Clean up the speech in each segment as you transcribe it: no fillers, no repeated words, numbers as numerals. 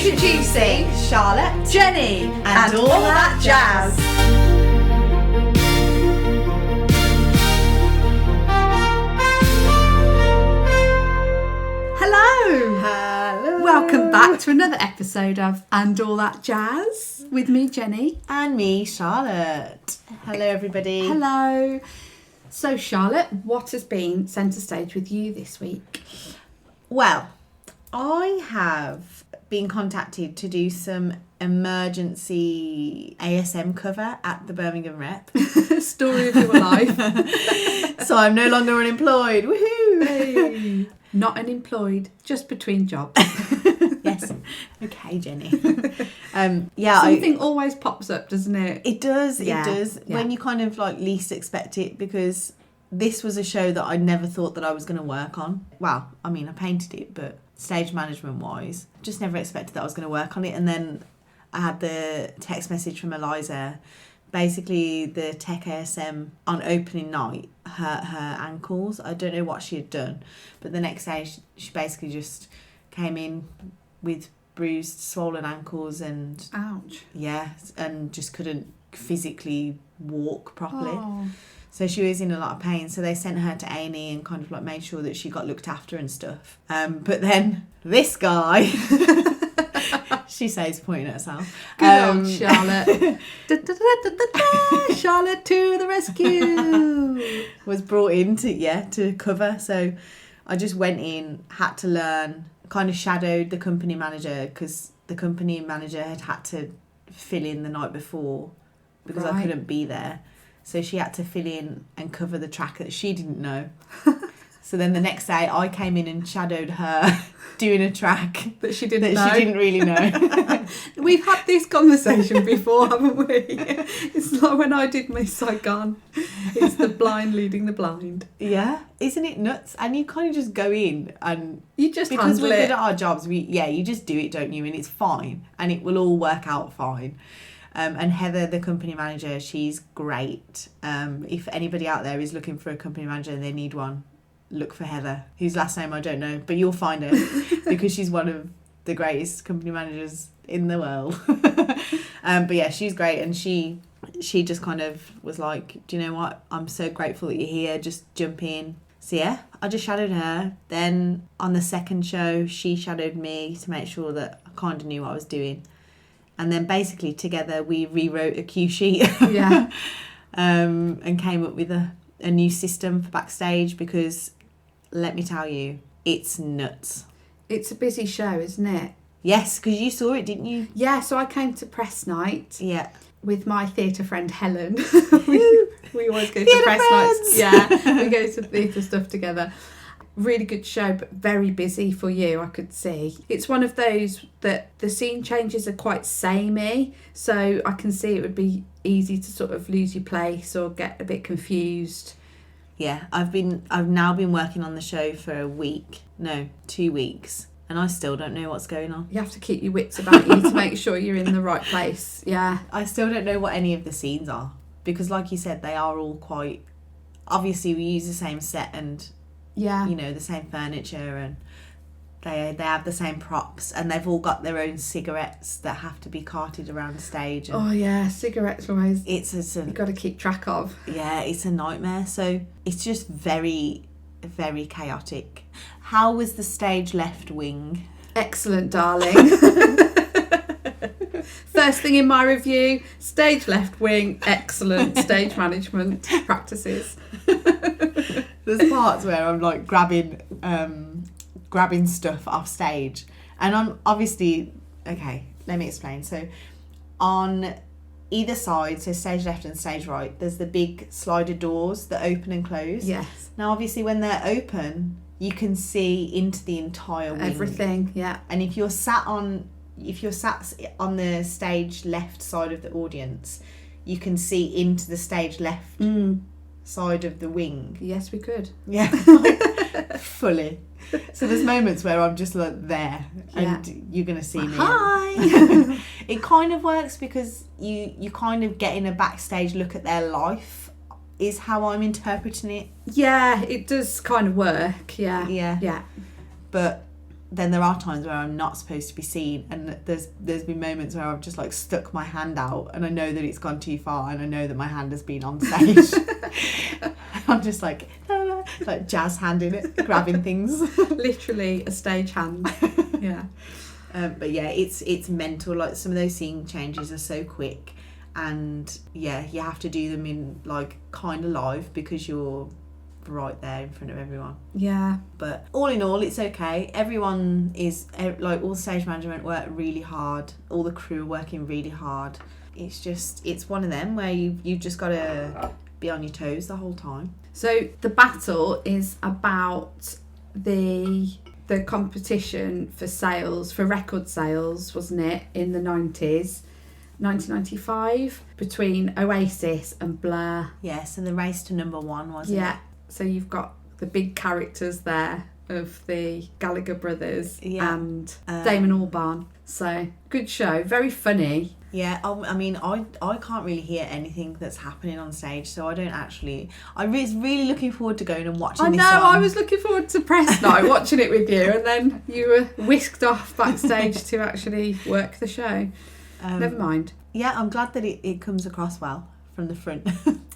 Introducing Charlotte, Jenny, and all that jazz. Hello. Hello. Welcome back to another episode of And All That Jazz with me, Jenny. And me, Charlotte. Hello, everybody. Hello. So, Charlotte, what has been centre stage with you this week? Well, I have been contacted to do some emergency ASM cover at the Birmingham Rep. Story of your life. So I'm no longer unemployed. Woohoo! Hey. Not unemployed, just between jobs. Yes. Okay, Jenny. Something always pops up, doesn't it? It does. Yeah, It does. yeah. When you kind of like least expect it, because this was a show that I never thought that I was going to work on. Well, I mean, I painted it, but stage management wise, just never expected that I was going to work on it. And then I had the text message from Eliza. Basically, the tech ASM on opening night hurt her ankles. I don't know what she had done, but the next day she basically just came in with bruised, swollen ankles and Ouch. yeah, and just couldn't physically walk properly. Oh. So she was in a lot of pain. So they sent her to A&E and kind of like made sure that she got looked after and stuff. But then this guy, she says, pointing at herself. Good old Charlotte. Charlotte to the rescue. Was brought in to cover. So I just went in, had to learn, kind of shadowed the company manager because the company manager had to fill in the night before because I Right. couldn't be there. So she had to fill in and cover the track that she didn't know. So then the next day I came in and shadowed her doing a track That she didn't that know. she didn't really know. We've had this conversation before, haven't we? It's like when I did Miss Saigon. It's the blind leading the blind. Yeah, isn't it nuts? And you kind of just go in and You just because handle we're it. good at our jobs, you just do it, don't you? And it's fine, and it will all work out fine. And Heather, the company manager, she's great. If anybody out there is looking for a company manager and they need one, look for Heather, whose last name I don't know, but you'll find her because she's one of the greatest company managers in the world. But yeah, she's great, and she just kind of was like, do you know what? I'm so grateful that you're here. Just jump in. So yeah, I just shadowed her. Then on the second show, she shadowed me to make sure that I kind of knew what I was doing. And then basically together we rewrote a cue sheet. Yeah. And came up with a new system for backstage because, let me tell you, it's nuts. It's a busy show, isn't it? Yes, because you saw it, didn't you? Yeah, so I came to press night Yeah. with my theatre friend Helen. we always go to Theatre press friends. nights. Yeah, we go to theatre stuff together. Really good show, but very busy for you, I could see. It's one of those that the scene changes are quite samey, so I can see it would be easy to sort of lose your place or get a bit confused. Yeah, I've now been working on the show for 2 weeks, and I still don't know what's going on. You have to keep your wits about you to make sure you're in the right place. Yeah. I still don't know what any of the scenes are because, like you said, they are all quite. Obviously, we use the same set and. Yeah. You know, the same furniture, and they have the same props, and they've all got their own cigarettes that have to be carted around the stage. And Oh yeah, cigarettes are always it's you've got to keep track of. yeah, it's a nightmare. So it's just very, very chaotic. How was the stage left wing? Excellent, darling. First thing in my review, stage left wing, excellent stage management practices. There's parts where I'm like grabbing stuff off stage, and I'm obviously okay. Let me explain. So on either side, so stage left and stage right, there's the big slider doors that open and close. Yes. Now, obviously, when they're open, you can see into the entire wing. Everything, yeah. And if you're sat on the stage left side of the audience, you can see into the stage left side of the wing. Yes, we could. Yeah, fully. So there's moments where I'm just like there, and you're gonna see me. Hi. It kind of works because you kind of get in a backstage look at their life, is how I'm interpreting it. Yeah, it does kind of work. Yeah. Yeah. Yeah. But then there are times where I'm not supposed to be seen, and there's been moments where I've just like stuck my hand out and I know that it's gone too far and I know that my hand has been on stage. I'm just like jazz handing it, grabbing things. Literally a stage hand. Yeah. But yeah, it's mental. Like some of those scene changes are so quick, and yeah, you have to do them in like kind of live because you're right there in front of everyone. Yeah. But all in all, it's okay. Everyone is like, all the stage management work really hard. All the crew working really hard. It's one of them where you've just got to be on your toes the whole time. So the battle is about the competition for sales, for record sales, wasn't it, in the 90s, 1995, between Oasis and Blur. Yes, and the race to number one, wasn't it? Yeah. So you've got the big characters there of the Gallagher brothers and Damon Albarn. So good show, very funny. Yeah, I mean, I can't really hear anything that's happening on stage, so I don't actually. I was really looking forward to going and watching this. I know, I was looking forward to press night, watching it with you, and then you were whisked off backstage to actually work the show. Never mind. Yeah, I'm glad that it comes across well from the front.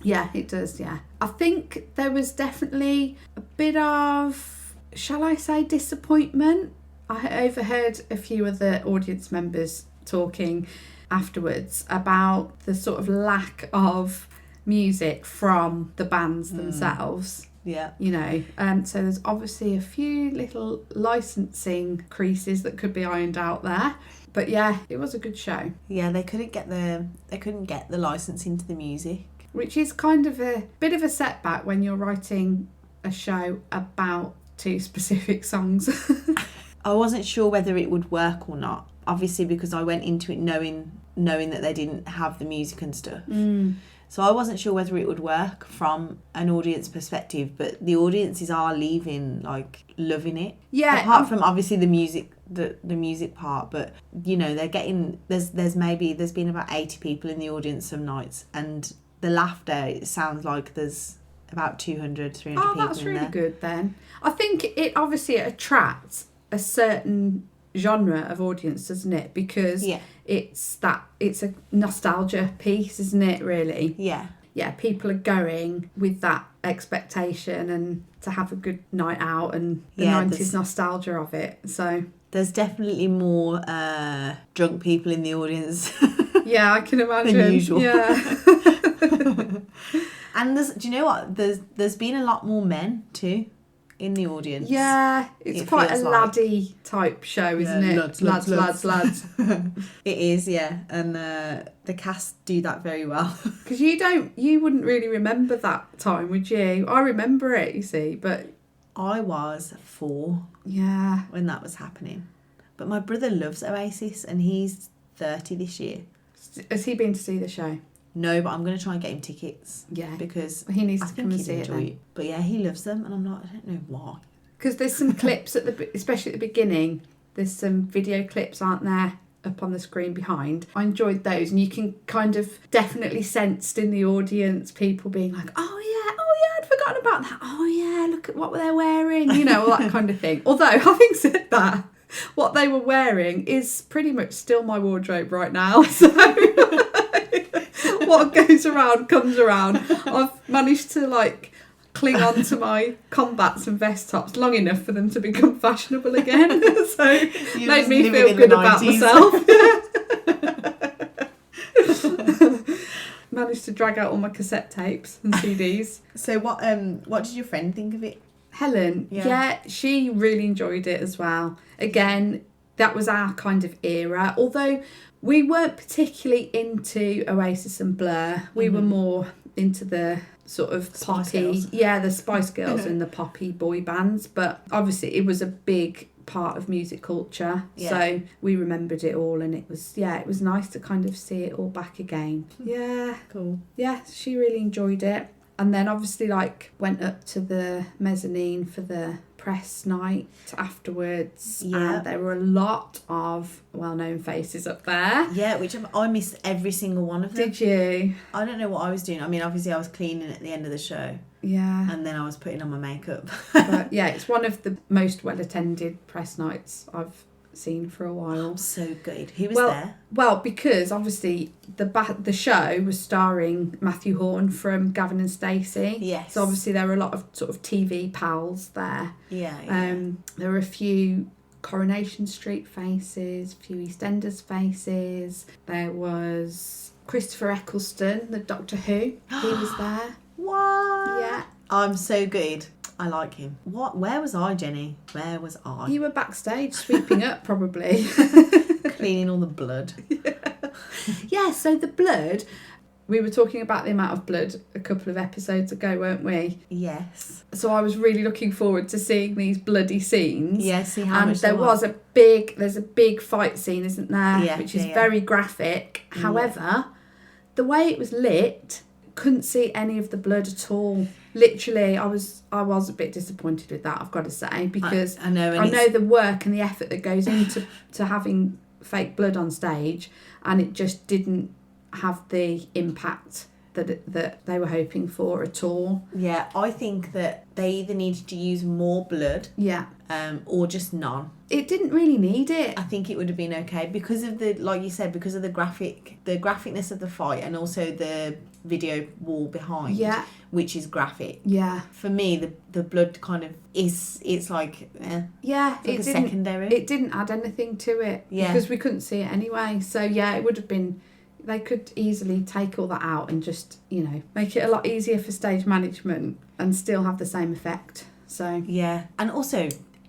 Yeah, it does, yeah. I think there was definitely a bit of, shall I say, disappointment. I overheard a few of the audience members talking afterwards about the sort of lack of music from the bands themselves. Yeah. You know, so there's obviously a few little licensing creases that could be ironed out there. But yeah, it was a good show. Yeah, they couldn't get the licensing to the music. Which is kind of a bit of a setback when you're writing a show about two specific songs. I wasn't sure whether it would work or not. Obviously, because I went into it knowing that they didn't have the music and stuff. So I wasn't sure whether it would work from an audience perspective, but the audiences are leaving like loving it. Yeah. Apart from obviously the music part, but you know, they're getting there's been about 80 people in the audience some nights, and the laughter, it sounds like there's about 200, 300 people in there. Oh, that's really good then. I think it obviously attracts a certain genre of audience, doesn't it? Because it's a nostalgia piece, isn't it, really? Yeah, people are going with that expectation and to have a good night out and the 90s nostalgia of it. So there's definitely more drunk people in the audience. Yeah, I can imagine. Than usual. Yeah. And do you know what? There's been a lot more men too in the audience. Yeah, it's quite a laddie type show, isn't it? Lads. It is, yeah, and the cast do that very well. Because you wouldn't really remember that time, would you? I remember it, you see, but I was 4. Yeah, when that was happening. But my brother loves Oasis, and he's 30 this year. Has he been to see the show? No, but I'm going to try and get him tickets. Yeah. Because he needs to come and see it then. But yeah, he loves them, and I'm like, I don't know why. Because there's some clips, especially at the beginning, there's some video clips, aren't there, up on the screen behind. I enjoyed those, and you can kind of definitely sensed in the audience people being like, oh yeah, I'd forgotten about that. Oh yeah, look at what they're wearing, you know, all that kind of thing. Although, having said that, what they were wearing is pretty much still my wardrobe right now, so... What goes around comes around. I've managed to like cling on to my combats and vest tops long enough for them to become fashionable again. So made me feel good about myself. Managed to drag out all my cassette tapes and CDs. So what did your friend think of it? Helen, yeah, she really enjoyed it as well. Again, that was our kind of era, although we weren't particularly into Oasis and Blur. We were more into the sort of poppy, the Spice Girls and the poppy boy bands. But obviously it was a big part of music culture, so we remembered it all, and it was nice to kind of see it all back again. Yeah, cool. Yeah, she really enjoyed it. And then obviously like went up to the mezzanine for the press night afterwards. Yeah. And there were a lot of well-known faces up there. Yeah, which I missed every single one of them. Did you? I don't know what I was doing. I mean, obviously I was cleaning at the end of the show. Yeah. And then I was putting on my makeup. But yeah, it's one of the most well-attended press nights I've seen for a while. I'm so good. Who was there? Well, because obviously the show was starring Matthew Horn from Gavin and Stacey. Yes. So obviously there were a lot of sort of TV pals there. Yeah. There were a few Coronation Street faces, a few EastEnders faces. There was Christopher Eccleston, the Doctor Who. He was there. What? Yeah. I'm so good. I like him. What? Where was I, Jenny? Where was I? You were backstage sweeping up, probably. Cleaning all the blood. Yeah, so the blood, we were talking about the amount of blood a couple of episodes ago, weren't we? Yes. So I was really looking forward to seeing these bloody scenes. Yeah, see how and much there's a big fight scene, isn't there? Yeah, which is yeah. very graphic. However, the way it was lit, couldn't see any of the blood at all. Literally, I was a bit disappointed with that, I've got to say, because I know the work and the effort that goes into having fake blood on stage, and it just didn't have the impact that they were hoping for at all. Yeah, I think that they either needed to use more blood, Yeah. Or just none. It didn't really need it. I think it would have been okay because of the, like you said, because of the graphicness of the fight, and also the video wall behind. Yeah. Which is graphic. Yeah. For me, the blood kind of it's like Yeah, it's like secondary. It didn't add anything to it. Yeah. Because we couldn't see it anyway. So yeah, it would have been. They could easily take all that out and just, make it a lot easier for stage management and still have the same effect. So Yeah, and also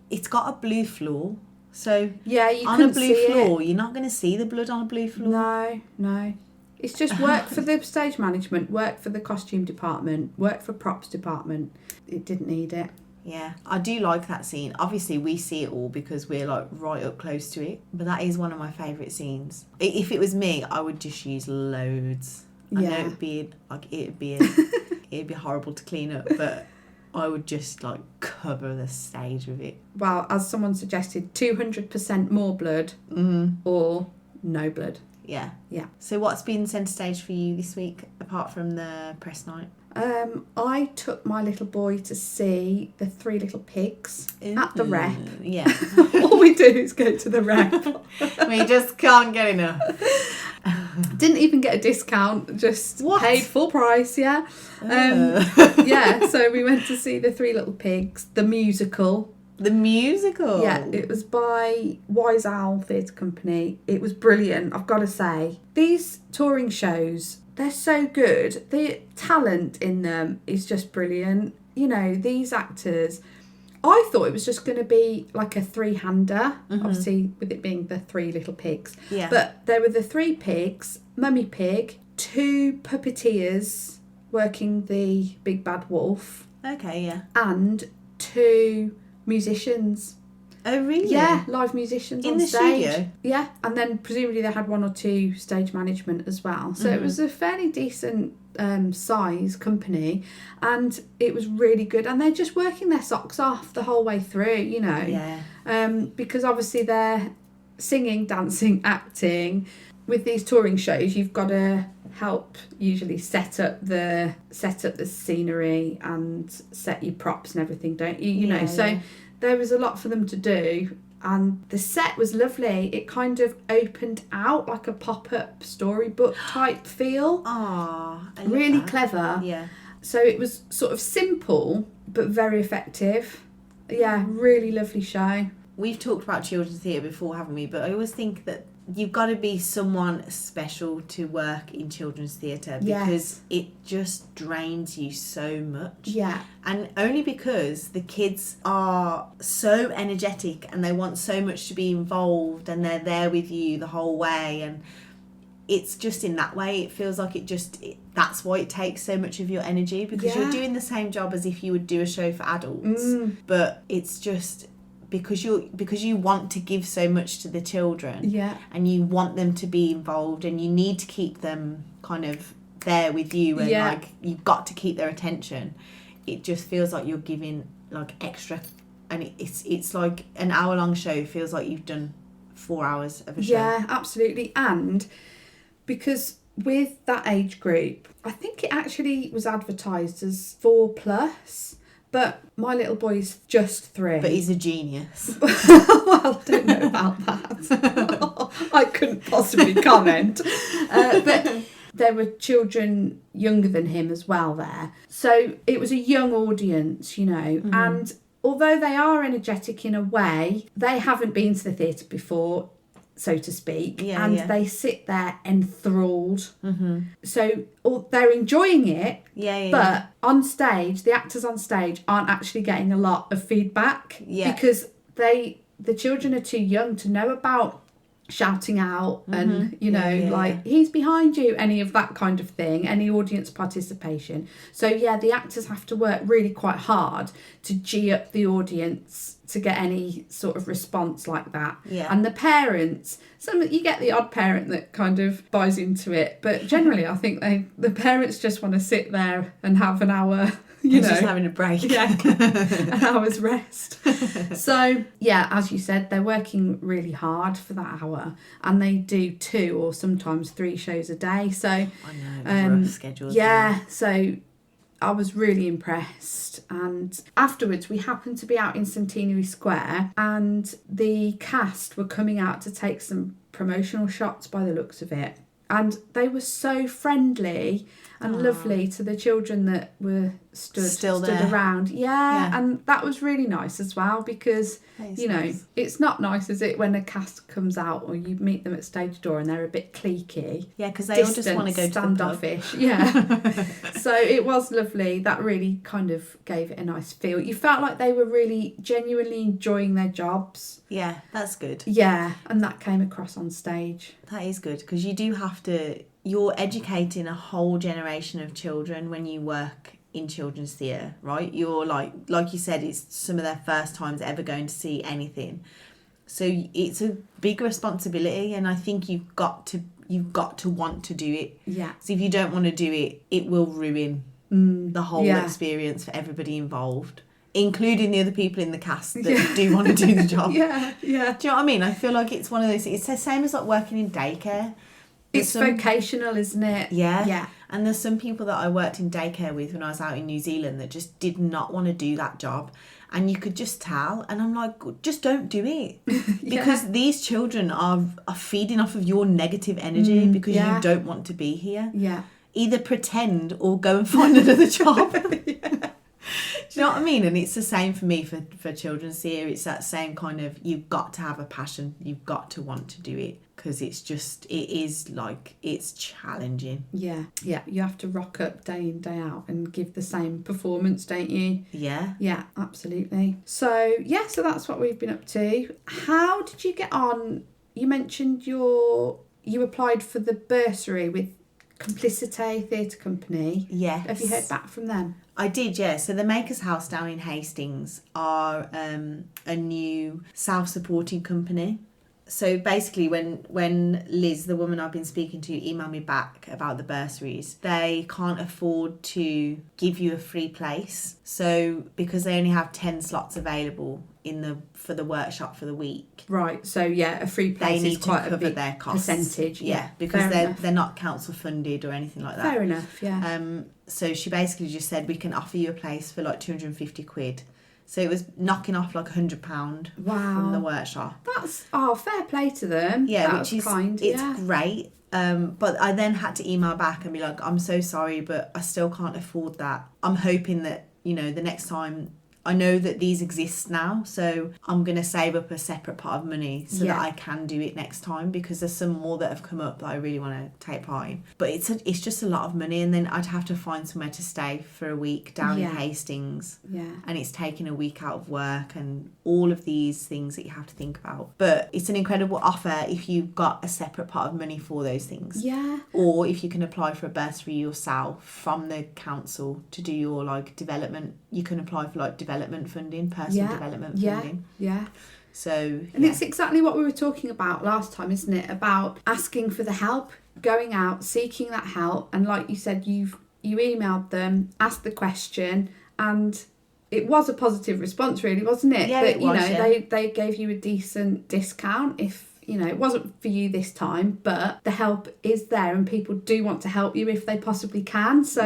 it's got a blue floor, so yeah, you on a couldn't blue see floor, it. you're not going to see the blood on a blue floor. No. It's just work for the stage management, work for the costume department, work for props department. It didn't need it. Yeah, I do like that scene. Obviously, we see it all because we're like right up close to it. But that is one of my favourite scenes. If it was me, I would just use loads. I know it'd be horrible to clean up, but I would just like cover the stage with it. Well, as someone suggested, 200% more blood or no blood. Yeah. Yeah. So what's been centre stage for you this week apart from the press night? I took my little boy to see the Three Little Pigs at the Rep. Yeah. All we do is go to the Rep. We just can't get enough. Didn't even get a discount, just paid full price, yeah. Yeah, so we went to see the Three Little Pigs, the musical. The musical? Yeah, it was by Wise Owl Theatre Company. It was brilliant, I've got to say. These touring shows, they're so good. The talent in them is just brilliant. These actors, I thought it was just going to be like a three-hander, obviously with it being the Three Little Pigs. Yeah. But there were the three pigs, Mummy Pig, two puppeteers working the Big Bad Wolf. Okay, yeah. And two musicians. Oh, really? Yeah, live musicians in on the stage. studio? Yeah, and then presumably they had one or two stage management as well. So it was a fairly decent size company, and it was really good. And they're just working their socks off the whole way through, Yeah. because obviously they're singing, dancing, acting. With these touring shows, you've got to help usually set up the scenery and set your props and everything, don't you? You know, so there was a lot for them to do, and the set was lovely. It kind of opened out like a pop-up storybook type feel. Ah, really clever. Yeah. So it was sort of simple but very effective. Yeah, really lovely show. We've talked about children's theatre before, haven't we? But I always think that you've got to be someone special to work in children's theatre because it just drains you so much. Yeah. And only because the kids are so energetic and they want so much to be involved and they're there with you the whole way, and it's just in that way it feels like that's why it takes so much of your energy, because you're doing the same job as if you would do a show for adults, but it's just because you want to give so much to the children, and you want them to be involved, and you need to keep them kind of there with you and Yeah. like you've got to keep their attention, it just feels like you're giving like extra, and it's like an hour-long show feels like you've done 4 hours of a show. Yeah, absolutely. And because with that age group, I think it actually was advertised as 4+, but my little boy's just 3. But he's a genius. Well, I don't know about that. I couldn't possibly comment. But there were children younger than him as well there. So it was a young audience, you know, and although they are energetic in a way, they haven't been to the theatre before, so to speak, and they sit there enthralled. So they're enjoying it, but on stage, the actors on stage aren't actually getting a lot of feedback because the children are too young to know about shouting out and like he's behind you, any of that kind of thing, any audience participation. So the actors have to work really quite hard to G up the audience to get any sort of response like that. And the parents, you get the odd parent that kind of buys into it, but generally I think the parents just want to sit there and have an hour, just having a break. An hour's rest. So as you said, they're working really hard for that hour, and they do 2 or sometimes 3 shows a day. So I know, rough schedules. So I was really impressed, and afterwards we happened to be out in Centenary Square, and the cast were coming out to take some promotional shots by the looks of it, and they were so friendly and lovely to the children that were stood around. And that was really nice as well, because nice. It's not nice, is it, when a cast comes out or you meet them at stage door and they're a bit cliquey, because they all just want to go standoffish. So it was lovely. That really kind of gave it a nice feel. You felt like they were really genuinely enjoying their jobs. That's good. And that came across on stage. That is good, because you do have to, you're educating a whole generation of children when you work in children's theatre, right? You're like you said, it's some of their first times ever going to see anything, so it's a big responsibility, and I think you've got to want to do it. So if you don't want to do it, it will ruin the whole experience for everybody involved, including the other people in the cast that do want to do the job. Do you know what I mean? I feel like it's one of those, it's the same as like working in daycare. It's vocational, isn't it? And there's some people that I worked in daycare with when I was out in New Zealand that just did not want to do that job, and you could just tell, and I'm like, just don't do it. Because these children are feeding off of your negative energy because you don't want to be here. Either pretend or go and find another job. Do you know what I mean? And it's the same for me for children's theatre. It's that same kind of, you've got to have a passion, you've got to want to do it, because it's challenging. You have to rock up day in, day out and give the same performance, don't you? Yeah, absolutely. So that's what we've been up to. How did you get on? You mentioned you applied for the bursary with Complicity Theatre Company. Have you heard back from them? I did, So the Makers House down in Hastings are a new self-supporting company. So basically when Liz, the woman I've been speaking to, emailed me back about the bursaries, they can't afford to give you a free place. So because they only have 10 slots available for the workshop for the week. Right, so a free place they need is quite to cover a big their costs. Percentage. Because they're not council funded or anything like that. Fair enough, So she basically just said, we can offer you a place for like £250. So it was knocking off like £100 from the workshop. That's fair play to them. Which is kind. It's great. But I then had to email back and be like, I'm so sorry, but I still can't afford that. I'm hoping that, the next time, I know that these exist now, so I'm going to save up a separate pot of money so that I can do it next time, because there's some more that have come up that I really want to take part in. But it's just a lot of money, and then I'd have to find somewhere to stay for a week down in Hastings. And it's taking a week out of work and all of these things that you have to think about. But it's an incredible offer if you've got a separate pot of money for those things. Or if you can apply for a bursary yourself from the council to do your development. You can apply for development funding, personal development funding. So, And it's exactly what we were talking about last time, isn't it? About asking for the help, going out, seeking that help. And like you said, you emailed them, asked the question, and it was a positive response, really, wasn't it? Yeah, that, it was, they gave you a decent discount if, it wasn't for you this time, but the help is there and people do want to help you if they possibly can. So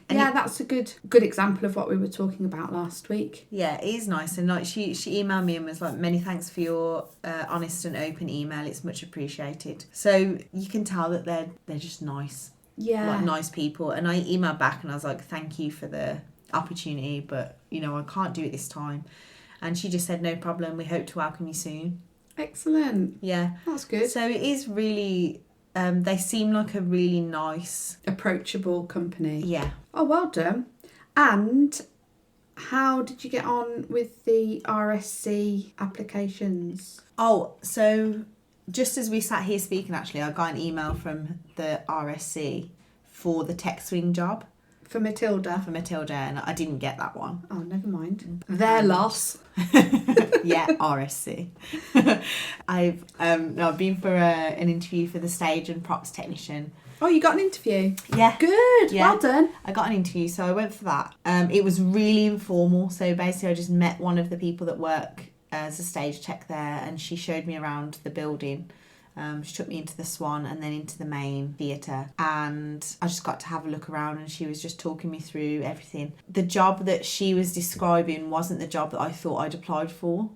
that's a good example of what we were talking about last week. Yeah, it is nice. And like she emailed me and was like, many thanks for your honest and open email. It's much appreciated. So you can tell that they're just nice. Yeah. Like nice people. And I emailed back and I was like, thank you for the opportunity, but I can't do it this time. And she just said, no problem. We hope to welcome you soon. Excellent. Yeah. That's good. So it is really, they seem like a really nice, approachable company. Yeah. Oh, well done. And how did you get on with the RSC applications? Oh, so just as we sat here speaking, actually, I got an email from the RSC for the tech swing job. For Matilda? For Matilda, and I didn't get that one. Oh, never mind. Their loss. Yeah, RSC. I've been for an interview for the stage and props technician. Oh, you got an interview? Yeah. Good, yeah. Well done. I got an interview, so I went for that. It was really informal, so basically I just met one of the people that work as a stage tech there, and she showed me around the building. She took me into the Swan and then into the main theatre, and I just got to have a look around, and she was just talking me through everything. The job that she was describing wasn't the job that I thought I'd applied for.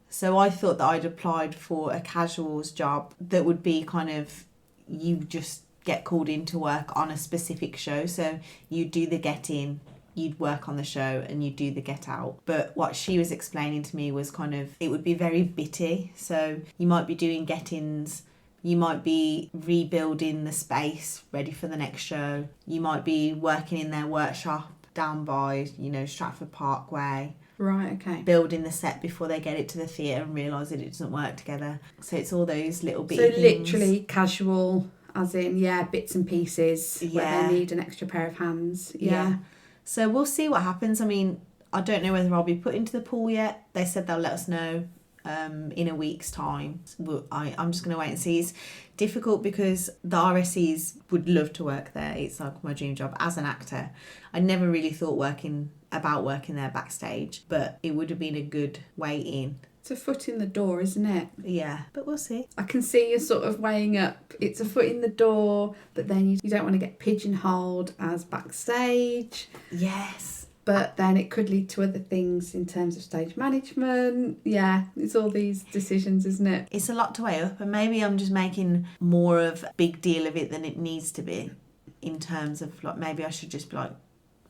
So I thought that I'd applied for a casuals job that would be kind of, you just get called in to work on a specific show. So you do the get in, you'd work on the show, and you'd do the get out. But what she was explaining to me was kind of, it would be very bitty. So you might be doing get-ins, you might be rebuilding the space ready for the next show, you might be working in their workshop down by, Stratford Parkway. Right, okay. Building the set before they get it to the theatre and realise that it doesn't work together. So it's all those little bits. So literally casual, as in, bits and pieces where they need an extra pair of hands. Yeah. So we'll see what happens. I mean, I don't know whether I'll be put into the pool yet. They said they'll let us know in a week's time. I'm just going to wait and see. It's difficult because the RSCs would love to work there. It's like my dream job as an actor. I never really thought about working there backstage, but it would have been a good way in. It's a foot in the door, isn't it? Yeah, but we'll see. I can see you sort of weighing up. It's a foot in the door, but then you don't want to get pigeonholed as backstage. Yes. But then it could lead to other things in terms of stage management. Yeah, it's all these decisions, isn't it? It's a lot to weigh up, and maybe I'm just making more of a big deal of it than it needs to be, in terms of like, maybe I should just be like,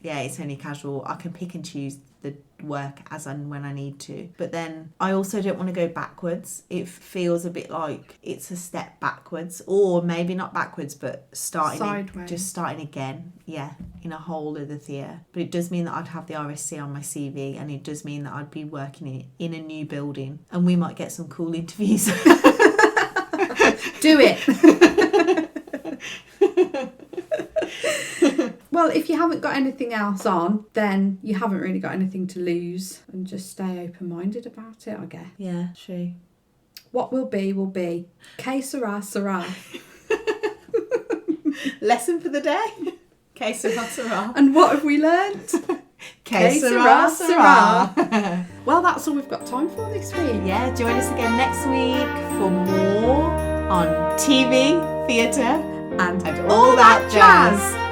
yeah, it's only casual. I can pick and choose the work as and when I need to. But then I also don't want to go backwards. It feels a bit like it's a step backwards, or maybe not backwards, but sideways. Starting again. Yeah, in a whole other theatre. But it does mean that I'd have the RSC on my CV, and it does mean that I'd be working in a new building, and we might get some cool interviews. Do it. Well, if you haven't got anything else on, then you haven't really got anything to lose, and just stay open-minded about it, I guess. Yeah, true. What will be, will be. Que sera, sera. Lesson for the day. Que sera, sera. And what have we learnt? Que sera, sera. Well, that's all we've got time for this week. Yeah, join us again next week for more on TV, theatre, and all that jazz.